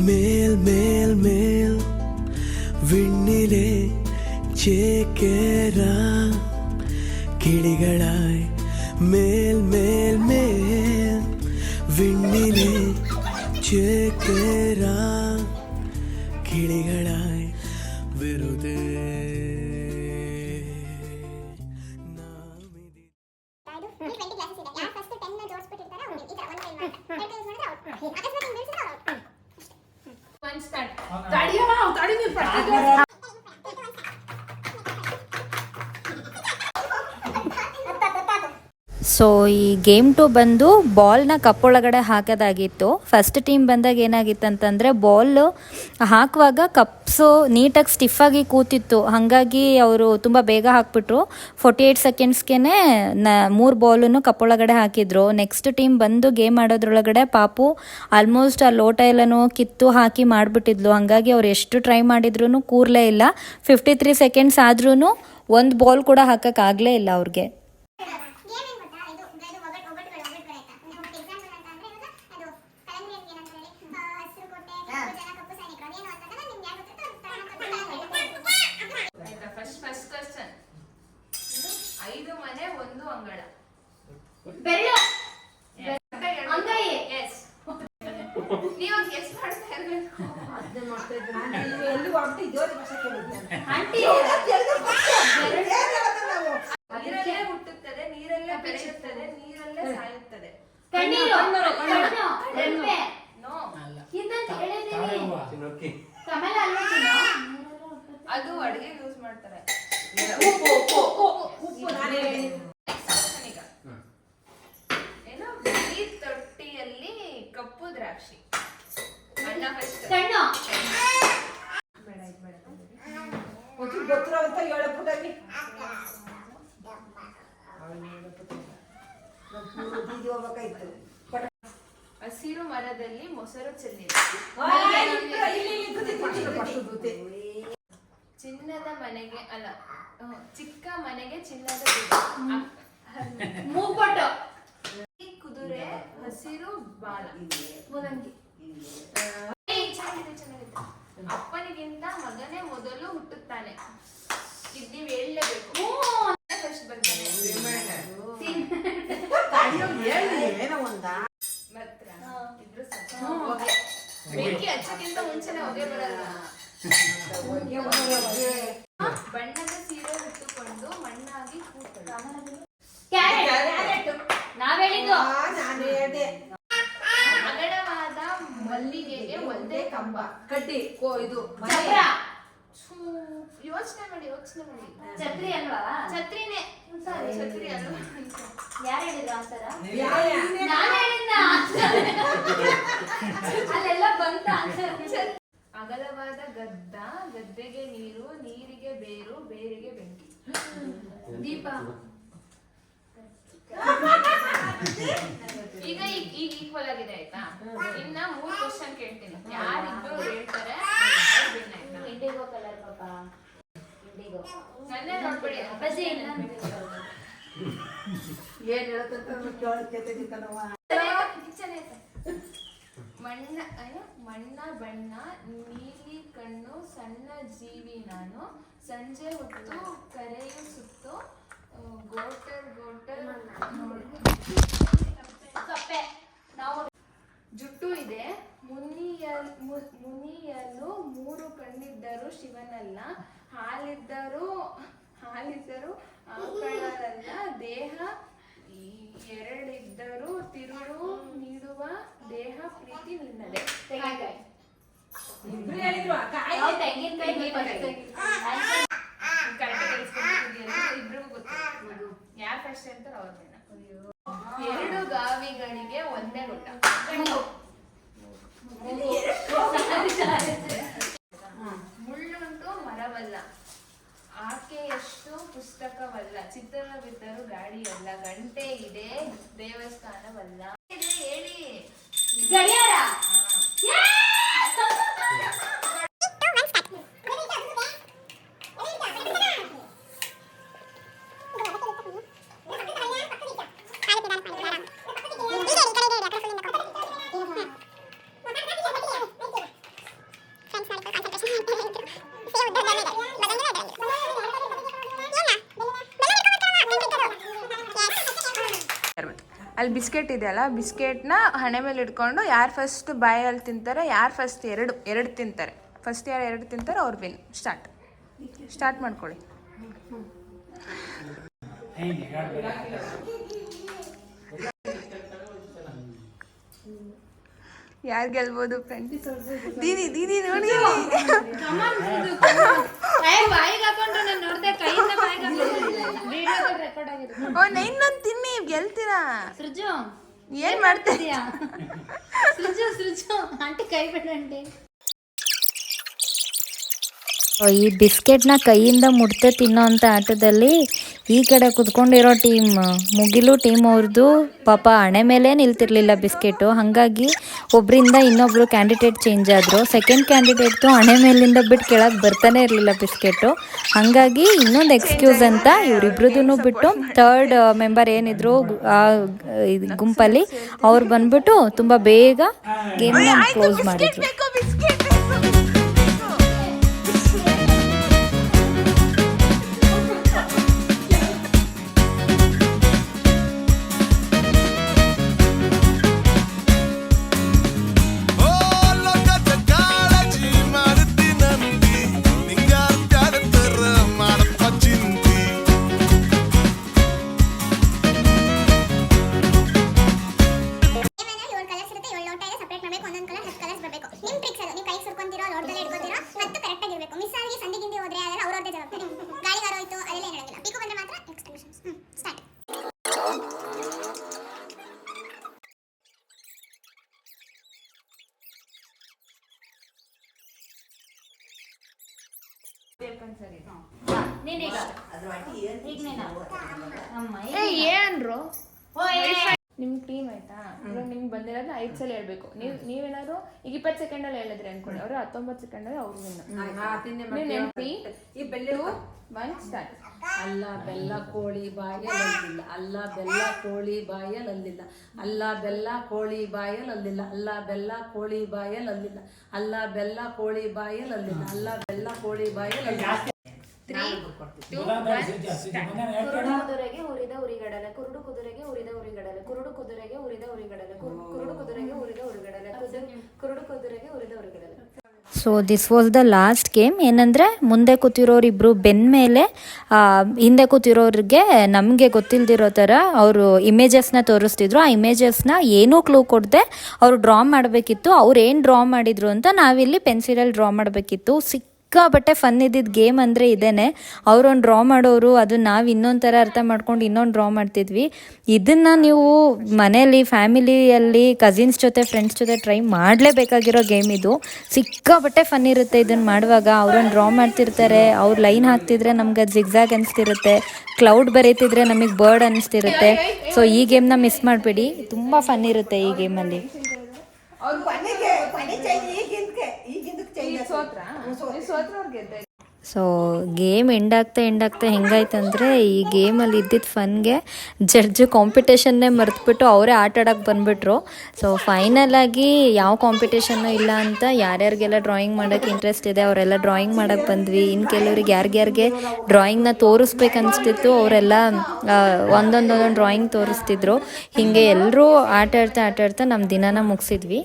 മേൽ മേൽ മേൽ വിണ്ണിലെ ചേക്കേറ കിളികളായി മേൽ മേൽ മേൽ വിണ്ണിലെ ചേക്കേറ കിളികളായി വെറുതെ ಸೊ ಈ ಗೇಮ್ 2 ಬಂದು ಬಾಲ್ನ ಕಪ್ಪೊಳಗಡೆ ಹಾಕೋದಾಗಿತ್ತು. ಫಸ್ಟ್ ಟೀಮ್ ಬಂದಾಗ ಏನಾಗಿತ್ತಂತಂದರೆ ಬಾಲ್ ಹಾಕುವಾಗ ಕಪ್ಸು ನೀಟಾಗಿ ಸ್ಟಿಫಾಗಿ ಕೂತಿತ್ತು, ಹಾಗಾಗಿ ಅವರು ತುಂಬ ಬೇಗ ಹಾಕ್ಬಿಟ್ರು. 48 ಸೆಕೆಂಡ್ಸ್ಗೆ 3 ಬಾಲನ್ನು ಕಪ್ಪೊಳಗಡೆ ಹಾಕಿದ್ರು. ನೆಕ್ಸ್ಟ್ ಟೀಮ್ ಬಂದು ಗೇಮ್ ಆಡೋದ್ರೊಳಗಡೆ ಪಾಪು ಆಲ್ಮೋಸ್ಟ್ ಆ ಲೋಟ ಎಲ್ಲನೂ ಕಿತ್ತು ಹಾಕಿ ಮಾಡಿಬಿಟ್ಟಿದ್ಲು. ಹಾಗಾಗಿ ಅವ್ರು ಎಷ್ಟು ಟ್ರೈ ಮಾಡಿದ್ರು ಕೂರಲೇ ಇಲ್ಲ. 53 ಸೆಕೆಂಡ್ಸ್ ಆದ್ರೂ ಒಂದು ಬಾಲ್ ಕೂಡ ಹಾಕೋಕ್ಕಾಗಲೇ ಇಲ್ಲ ಅವ್ರಿಗೆ. ಹುಟ್ಟುತ್ತದೆ, ನೀರಲ್ಲೇ ಬೆಳೆಯುತ್ತದೆ, ನೀರಲ್ಲೇ ಸಾಯುತ್ತದೆ. ಅದು ಅಡಿಗೆ ಯೂಸ್ ಮಾಡ್ತಾರೆ. ಏನೋ ಬಿಳಿ ತೊಟ್ಟಿಯಲ್ಲಿ ಕಪ್ಪು ದ್ರಾಕ್ಷಿ. ಅಣ್ಣ ಫಸ್ಟ್ ಹಸಿರು ಮರದಲ್ಲಿ ಮೊಸರು ಚೆಲ್ಲಿದೆ. ಚಿನ್ನದ ಮನೆಗೆ ಅಲ್ಲ, ಚಿಕ್ಕ ಮನೆಗೆ ಚಿನ್ನದ ಕುದುರೆ ಹಸಿರು ಬಾಲ ಮೂಲಂಗಿ. ಚೆನ್ನಾಗಿದೆ. ಅಪ್ಪನಿಗಿಂತ ಮಗನೇ ಮೊದಲು ಹುಟ್ಟುತ್ತಾನೆ. ಇದು ನೀವು ಹೇಳಲೇಬೇಕು. ಫಸ್ಟ್ ಬರ್ತಾನೆ ಬೆಂಕಿ ಹಚ್ಚಕ್ಕಿಂತ ಮುಂಚೆನೆ ಹೊಗೆ ಬರಲ್ಲ. ಬಣ್ಣದ ಸೀರೆ ಹುಟ್ಟುಕೊಂಡು ಮಣ್ಣಾಗಿ ಕೂತಳು. ಅಗಡವಾದ ಮಲ್ಲಿಗೆಗೆ ಒಂದೇ ಕಂಬ ಕಡ್ಡಿ ಇದು ಯೋಚನೆ ಮಾಡಿ ಛತ್ರಿ ಅಲ್ವಾ? ಛತ್ರಿನೇ. ಛತ್ರಿ ಅಲ್ವಾ? ಯಾರು ಹೇಳಿದ್ರು ಆನ್ಸರ್? ಅಲ್ಲೆಲ್ಲ ಬಂತ ಆನ್ಸರ್. ಅಗಲವಾದ ಗದ್ದೆಗೆ ನೀರು, ನೀರಿಗೆ ಬೇರು, ಬೇರಿಗೆ ಬೆಂಕಿ. ದೀಪ. ಈಗ ಈಕ್ವಲ್ ಆಗಿದೆ ಆಯ್ತಾ? ಇನ್ನ 3 ಕ್ವಶನ್ ಕೇಳ್ತೀನಿ. ಯಾರಿಬ್ರು ಹೇಳ್ತಾರೆ ಇಂಡಿಗೋ ಕಲರ್ ಪಾಪ. ಇಂಡಿಗೋ ನನ್ನೇ ನೋಡ್ಬೇಡಿ. ಅಪ್ಪಾಜಿ ಏನ್ ಮಣ್ಣ ಬಣ್ಣ ನೀಲಿ ಕಣ್ಣು ಸಣ್ಣ ಜೀವಿ ನಾನು ಸಂಜೆ ಹೊತ್ತು ಕರೆಯು ಸುತ್ತು ಗೋಟರ್ ಜುಟ್ಟು ಇದೆ ಮುನಿಯಲು 3 ಕಣ್ಣಿದ್ದರು ಶಿವನಲ್ಲ, ಹಾಲಿದ್ದರು ಆಕಳರಲ್ಲ, ದೇಹ 2 ತಿರುಳು ನೀಡುವ ದೇಹ ಪ್ರೀತಿ ನಿನ್ನದೆ. ಇಬ್ರಿಗೂ ಗೊತ್ತು ಯಾರು ಫಸ್ಟ್ ಅಂತ ಅವ್ರನ್ನ. 2 ಗಾವಿಗಳಿಗೆ ಒಂದೇ ಗುಡ್ಡ. ಮುಳ್ಳುಂಟು ಮರವಲ್ಲ, ಆಕೆಯಷ್ಟು ಪುಸ್ತಕವಲ್ಲ, ಚಿತ್ರವಿದ್ದರೂ ಗಾಡಿಯಲ್ಲ, ಗಂಟೆ ಇದೆ ದೇವಸ್ಥಾನವಲ್ಲ. ಹೇಳಿ ಗಡಿಯಾರ. ಅಲ್ಲಿ ಬಿಸ್ಕೆಟ್ ಇದೆಯಲ್ಲ, ಬಿಸ್ಕೆಟ್ನ ಹಣೆ ಮೇಲೆ ಇಟ್ಕೊಂಡು ಯಾರು ಫಸ್ಟ್ ಬಾಯಲ್ಲಿ ತಿಂತಾರೆ, ಯಾರು ಫಸ್ಟ್ ಎರಡು ತಿಂತಾರೆ, ಫಸ್ಟ್ ಯಾರು 2 ತಿಂತಾರೆ ಅವ್ರು ವಿನ್. ಸ್ಟಾರ್ಟ್ ಮಾಡ್ಕೊಳ್ಳಿ. ಯಾರು ಗೆಲ್ಬೋದು ಫ್ರೆಂಡ್ಸ್? ದೀದಿ ನೋಡಿ. ಇನ್ನೊಂದು ತಿನ್ನಿ, ಗೆಲ್ತೀರಾ. ಏನ್ ಮಾಡ್ತಿದ್ಯಾ? ಆಂಟಿ ಕೈ ಬಿಡಂಟಿ. ಈ ಬಿಸ್ಕೆಟ್ನ ಕೈಯಿಂದ ಮುಡ್ತೆ ತಿನ್ನೋ ಅಂಥ ಆಟದಲ್ಲಿ ಈ ಕಡೆ ಕುತ್ಕೊಂಡಿರೋ ಟೀಮ್ ಮುಗಿಲು ಟೀಮ್ ಅವ್ರದ್ದು ಪಾಪ ಹಣೆ ಮೇಲೆ ನಿಲ್ತಿರ್ಲಿಲ್ಲ ಬಿಸ್ಕೆಟು. ಹಾಗಾಗಿ ಒಬ್ಬರಿಂದ ಇನ್ನೊಬ್ಬರು ಕ್ಯಾಂಡಿಡೇಟ್ ಚೇಂಜ್ ಆದರು. ಸೆಕೆಂಡ್ ಕ್ಯಾಂಡಿಡೇಟ್ದು ಹಣೆ ಮೇಲಿಂದ ಬಿಟ್ಟು ಕೆಳಗೆ ಬರ್ತಾನೆ ಇರಲಿಲ್ಲ ಬಿಸ್ಕೆಟು. ಹಾಗಾಗಿ ಇನ್ನೊಂದು ಎಕ್ಸ್ಕ್ಯೂಸ್ ಅಂತ ಇವರಿಬ್ರದ್ದು ಬಿಟ್ಟು ಥರ್ಡ್ ಮೆಂಬರ್ ಏನಿದ್ರು ಗುಂಪಲ್ಲಿ ಅವ್ರು ಬಂದ್ಬಿಟ್ಟು ತುಂಬ ಬೇಗ ಗೇಮ್ನ ಕ್ಲೋಸ್ ಮಾಡಿದ್ರು. ಏನ್ರು ನಿಮ್ ಟೀಮ್ ಆಯ್ತಾ? ಇವಾಗ ನಿಮ್ಗೆ ಬಂದಿರೋದು 5 ಸಲ ಹೇಳ್ಬೇಕು. ನೀವೇನಾದ್ರು ಈಗ 20 ಸೆಕೆಂಡಲ್ಲಿ ಹೇಳಿದ್ರಿ ಅನ್ಕೊಳ್ಳಿ, ಅವರು 19 ಸೆಕೆಂಡಲ್ಲಿ ಅವ್ರು ಸ್ಟಾರ್ಟ್. ಅಲ್ಲ ಬೆಲ್ಲ ಕೋಳಿ ಬಾಯಲಲ್ಲಿಲ್ಲ, ಅಲ್ಲ ಬೆಲ್ಲ ಕೋಳಿ ಬಾಯಲಲ್ಲಿಲ್ಲ, ಅಲ್ಲ ಬೆಲ್ಲ ಕೋಳಿ ಬಾಯಲಲ್ಲಿಲ್ಲ, ಅಲ್ಲ ಬೆಲ್ಲ ಕೋಳಿ ಬಾಯಲಲ್ಲಿಲ್ಲ, ಅಲ್ಲ ಬೆಲ್ಲ ಕೋಳಿ ಬಾಯಲಲ್ಲಿಲ್ಲ, ಅಲ್ಲ ಬೆಲ್ಲ ಕೋಳಿ ಬಾಯಲಲ್ಲಿಲ್ಲ. 3, 2, 1 ಕುದುರೆಗೆ ಉರಿದ ಉರಿಗಡಲೆ, ಕುರುಡು ಕುದುರೆಗೆ ಉರಿದ ಉರಿಗಡಲೆ, ಕುರುಡು ಕುದುರೆಗೆ ಉರಿದ ಉರಿಗಡಲೆ, ಕುರುಡು ಕುದುರೆಗೆ ಉರಿದ ಉರಿಗಡಲೆ, ಕುರುಡು ಕುದುರೆಗೆ ಉರಿದ ಉರಿಗಡಲೆ. So this was the last game. ಏನಂದರೆ ಮುಂದೆ ಕೂತಿರೋರಿಬ್ರು ಬೆನ್ನ ಮೇಲೆ ಹಿಂದೆ ಕೂತಿರೋರಿಗೆ ನಮಗೆ ಗೊತ್ತಿಲ್ದಿರೋ ಥರ ಅವರು ಇಮೇಜಸ್ನ ತೋರಿಸ್ತಿದ್ರು. ಆ ಇಮೇಜಸ್ನ ಏನೂ ಕ್ಲೂ ಕೊಡದೆ ಅವರು ಡ್ರಾ ಮಾಡಬೇಕಿತ್ತು. ಅವ್ರು ಏನು ಡ್ರಾ ಮಾಡಿದ್ರು ಅಂತ ನಾವಿಲ್ಲಿ ಪೆನ್ಸಿಲಲ್ಲಿ ಡ್ರಾ ಮಾಡಬೇಕಿತ್ತು. ಸಿಕ್ಕಾಪಟ್ಟೆ ಫನ್ ಇದ್ದಿದ್ದು ಗೇಮ್ ಅಂದರೆ ಇದೇನೆ. ಅವರೊಂದು ಡ್ರಾ ಮಾಡೋರು, ಅದು ನಾವು ಇನ್ನೊಂದು ಥರ ಅರ್ಥ ಮಾಡ್ಕೊಂಡು ಇನ್ನೊಂದು ಡ್ರಾ ಮಾಡ್ತಿದ್ವಿ. ಇದನ್ನು ನೀವು ಮನೇಲಿ ಫ್ಯಾಮಿಲಿಯಲ್ಲಿ ಕಸಿನ್ಸ್ ಜೊತೆ ಫ್ರೆಂಡ್ಸ್ ಜೊತೆ ಟ್ರೈ ಮಾಡಲೇಬೇಕಾಗಿರೋ ಗೇಮ್ ಇದು. ಸಿಕ್ಕಾಪಟ್ಟೆ ಫನ್ ಇರುತ್ತೆ ಇದನ್ನು ಮಾಡುವಾಗ. ಅವರೊಂದು ಡ್ರಾ ಮಾಡ್ತಿರ್ತಾರೆ, ಅವ್ರು ಲೈನ್ ಹಾಕ್ತಿದ್ರೆ ನಮ್ಗೆ ಅದು ಜಿಗ್ಜಾಗ್ ಅನಿಸ್ತಿರುತ್ತೆ, ಕ್ಲೌಡ್ ಬರೀತಿದ್ರೆ ನಮಗೆ ಬರ್ಡ್ ಅನಿಸ್ತಿರುತ್ತೆ. ಸೊ ಈ ಗೇಮ್ನ ಮಿಸ್ ಮಾಡಬೇಡಿ, ತುಂಬ ಫನ್ ಇರುತ್ತೆ ಈ ಗೇಮಲ್ಲಿ. ಸೊ ಗೇಮ್ ಎಂಡಾಗ್ತಾ ಹೆಂಗಾಯ್ತಂದರೆ ಈ ಗೇಮಲ್ಲಿ ಇದ್ದಿದ್ದು ಫನ್ಗೆ ಜಡ್ಜ್ ಕಾಂಪಿಟೇಷನ್ನೇ ಮರೆತುಬಿಟ್ಟು ಅವರೇ ಆಟ ಆಡೋಕ್ಕೆ ಬಂದುಬಿಟ್ರು. ಸೊ ಫೈನಲಾಗಿ ಯಾವ ಕಾಂಪಿಟೇಷನ್ನು ಇಲ್ಲ ಅಂತ ಯಾರ್ಯಾರಿಗೆಲ್ಲ ಡ್ರಾಯಿಂಗ್ ಮಾಡೋಕ್ಕೆ ಇಂಟ್ರೆಸ್ಟ್ ಇದೆ ಅವರೆಲ್ಲ ಡ್ರಾಯಿಂಗ್ ಮಾಡೋಕ್ಕೆ ಬಂದ್ವಿ. ಇನ್ನು ಕೆಲವ್ರಿಗೆ ಯಾರಿಗೆ ಡ್ರಾಯಿಂಗ್ನ ತೋರಿಸ್ಬೇಕನ್ನಿಸ್ತಿತ್ತು ಅವರೆಲ್ಲ ಒಂದೊಂದು ಡ್ರಾಯಿಂಗ್ ತೋರಿಸ್ತಿದ್ರು. ಹೀಗೆ ಎಲ್ಲರೂ ಆಟ ಆಡ್ತಾ ನಮ್ಮ ದಿನಾನ ಮುಗಿಸಿದ್ವಿ.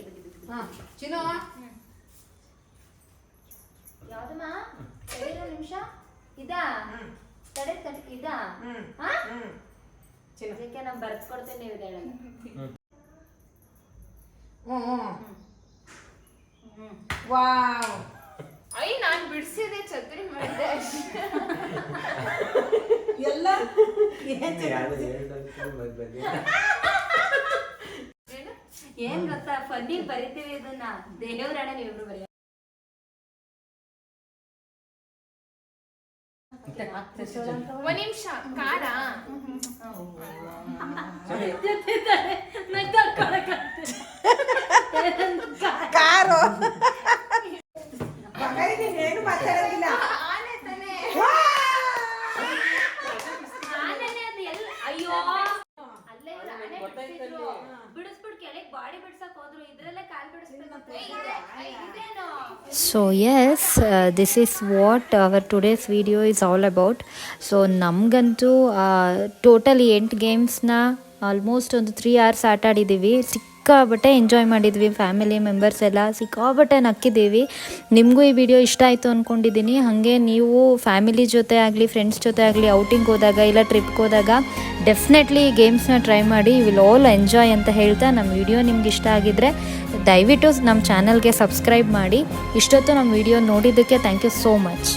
ನಾನು ಬಿಡಿಸಿದೆ ಛತ್ರಿ ಮಾಡಿದೆ ಎಲ್ಲ ಏನ್ ಗೊತ್ತಾ, ಫನ್ನಿ ಬರಿತೀವಿ ಇದನ್ನ ದೇವ್ರಣ ನೀವಿಬ್ರು ಬರೀ. ಒಂದ್ ನಿಮಿಷ ಖಾರ ಕಾರು ಅಯ್ಯೋ ಬಿಡಿಸ್ಬಿಟ್ಟು ಕೆಳಗೆ ಬಾಡಿ ಬಿಡ್ಸಕ್ ಹೋದ್ರು, ಇದ್ರಲ್ಲೇ ಕಾಲ್ ಬಿಡಿಸ್ಬೇಕು. So yes, this is what our today's video is all about. So ನಮಗಂತೂ ಟೋಟಲಿ 8 ಗೇಮ್ಸ್ನ ಆಲ್ಮೋಸ್ಟ್ ಒಂದು 3 hours ಆಟ ಆಡಿದ್ದೀವಿ. ಸಿಕ್ಕಾಬಟ್ಟೆ ಎಂಜಾಯ್ ಮಾಡಿದ್ವಿ, ಫ್ಯಾಮಿಲಿ ಮೆಂಬರ್ಸ್ ಎಲ್ಲ ಸಿಕ್ಕಾಬಟ್ಟೆ ನಕ್ಕಿದ್ದೀವಿ. ನಿಮಗೂ ಈ ವಿಡಿಯೋ ಇಷ್ಟ ಆಯಿತು ಅಂದ್ಕೊಂಡಿದ್ದೀನಿ. ಹಾಗೆ ನೀವು ಫ್ಯಾಮಿಲಿ ಜೊತೆ ಆಗಲಿ ಫ್ರೆಂಡ್ಸ್ ಜೊತೆ ಆಗಲಿ ಔಟಿಂಗ್ ಹೋದಾಗ ಇಲ್ಲ ಟ್ರಿಪ್ಗೆ ಹೋದಾಗ ಡೆಫಿನೆಟ್ಲಿ ಈ ಗೇಮ್ಸ್ನ ಟ್ರೈ ಮಾಡಿ, ವಿಲ್ ಆಲ್ ಎಂಜಾಯ್ ಅಂತ ಹೇಳ್ತಾ ನಮ್ಮ ವಿಡಿಯೋ ನಿಮ್ಗೆ ಇಷ್ಟ ಆಗಿದ್ದರೆ ದಯವಿಟ್ಟು ನಮ್ಮ ಚಾನಲ್ಗೆ ಸಬ್ಸ್ಕ್ರೈಬ್ ಮಾಡಿ. ಇಷ್ಟೊತ್ತು ನಮ್ಮ ವಿಡಿಯೋ ನೋಡಿದ್ದಕ್ಕೆ ಥ್ಯಾಂಕ್ ಯು ಸೋ ಮಚ್.